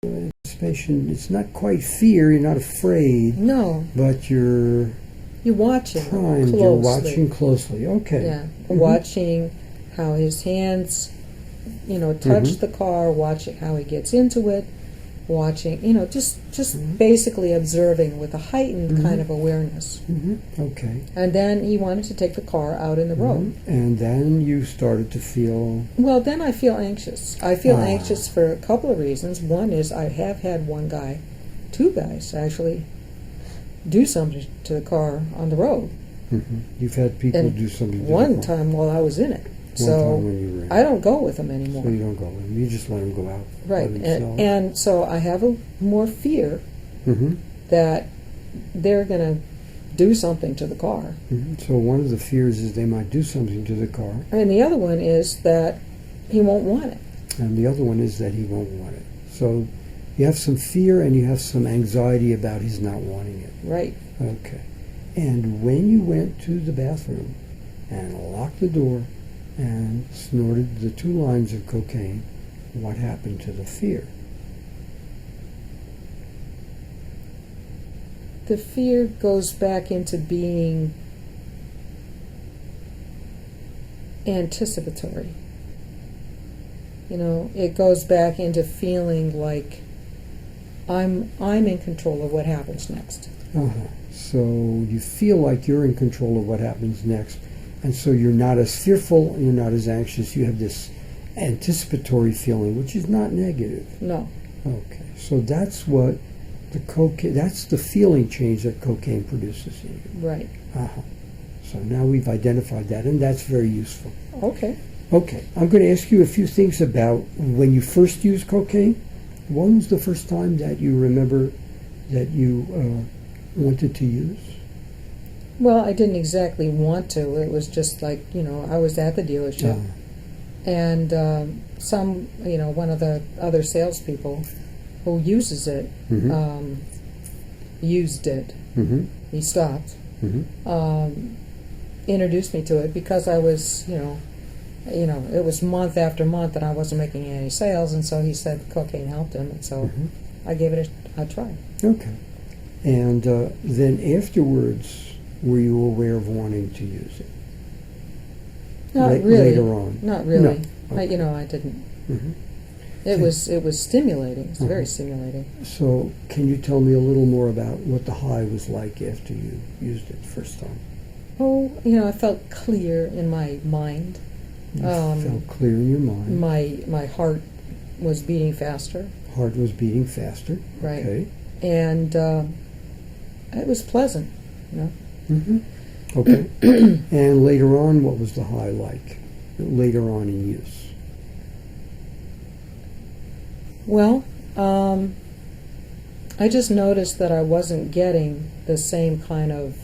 anticipation. It's not quite fear. You're not afraid. No. But you're watching primed. closely. You're watching closely. Okay. Yeah. Watching how his hands, touch the car, watching how he gets into it, watching, just basically observing with a heightened kind of awareness. Okay. And then he wanted to take the car out in the road. And then you started to feel... Well, then I feel anxious. I feel anxious for a couple of reasons. One is I have had two guys actually, do something to the car on the road. You've had people do something to the one car. time while I was in it. One time when you were in I don't go with them anymore. So you don't go with them. You just let them go out. Right. And so I have more fear that they're going to do something to the car. So one of the fears is they might do something to the car. And the other one is that he won't want it. And the other one is that he won't want it. So you have some fear and you have some anxiety about his not wanting it. Right. Okay. And when you went to the bathroom and locked the door and snorted the 2 lines of cocaine, what happened to the fear? The fear goes back into being anticipatory. It goes back into feeling like I'm in control of what happens next. So you feel like you're in control of what happens next, and so you're not as fearful, you're not as anxious. You have this anticipatory feeling, which is not negative. No. Okay, so that's what that's the feeling change that cocaine produces in you. Right. So now we've identified that, and that's very useful. Okay. Okay, I'm going to ask you a few things about when you first used cocaine. When was the first time that you remember that you wanted to use? Well, I didn't exactly want to. It was just like, I was at the dealership. And one of the other salespeople who uses it, used it. He stopped. Introduced me to it because I was, it was month after month and I wasn't making any sales, and so he said cocaine helped him, and so I gave it a try. Okay. And then afterwards, were you aware of wanting to use it? Not really. Later on? Not really. No. Okay. I didn't. It was stimulating. It's very stimulating. So can you tell me a little more about what the high was like after you used it the first time? Oh, I felt clear in my mind. You felt clear in your mind. My heart was beating faster. Heart was beating faster. Right. Okay. And it was pleasant. Okay. And later on, what was the high like? Later on in use? Well, I just noticed that I wasn't getting the same kind of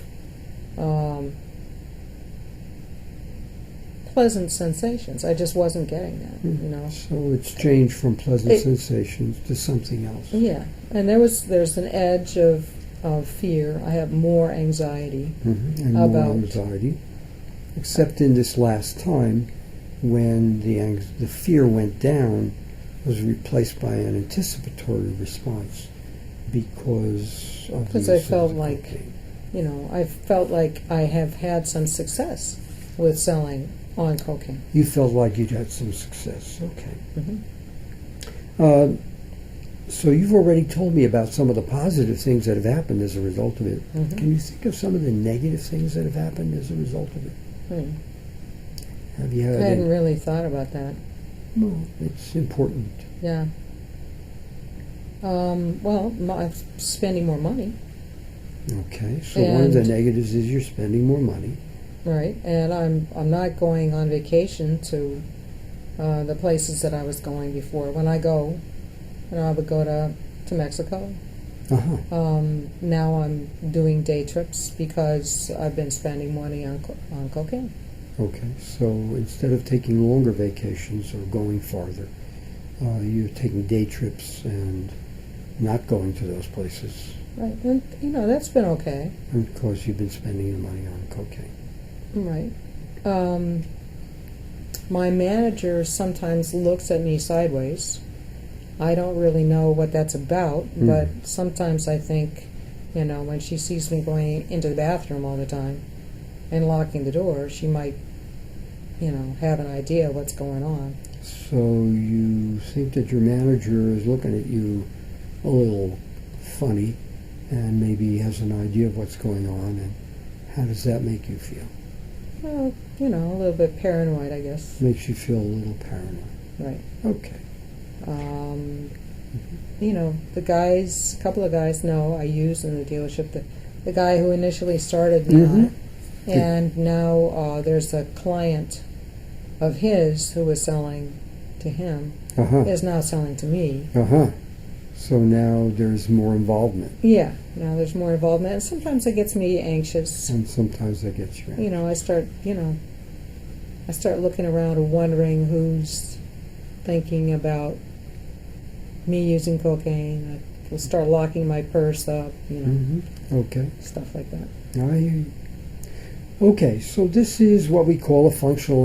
pleasant sensations. I just wasn't getting that, So it's changed from pleasant sensations to something else. Yeah, and there's an edge of fear. I have more anxiety and more anxiety. Except in this last time, when the fear went down, was replaced by an anticipatory response because I felt like, I felt like I have had some success with selling on cocaine. You felt like you'd had some success. Okay. So you've already told me about some of the positive things that have happened as a result of it. Can you think of some of the negative things that have happened as a result of it? Have you had? I hadn't really thought about that. Well, it's important. Yeah. I'm spending more money. Okay, so one of the negatives is you're spending more money. Right, and I'm not going on vacation to the places that I was going before. When I go, I would go to Mexico. Now I'm doing day trips because I've been spending money on cocaine. Okay, so instead of taking longer vacations or going farther, you're taking day trips and not going to those places. Right, and that's been okay. And of course you've been spending your money on cocaine. Right. My manager sometimes looks at me sideways I don't really know what that's about, Mm. but sometimes I think, when she sees me going into the bathroom all the time and locking the door, she might, have an idea what's going on. So you think that your manager is looking at you a little funny and maybe has an idea of what's going on, and how does that make you feel? Well, a little bit paranoid, I guess. Makes you feel a little paranoid. Right. Okay. The guys, a couple of guys know I use in the dealership. The guy who initially started Mhm. and now there's a client of his who was selling to him, Uh-huh. is now selling to me. Uh-huh. So now there's more involvement, Yeah, now there's more involvement, and sometimes it gets me anxious. and sometimes that gets you. I start looking around and wondering who's thinking about me using cocaine. I'll start locking my purse up, Okay. stuff like that. I hear you. Okay, so this is what we call a functional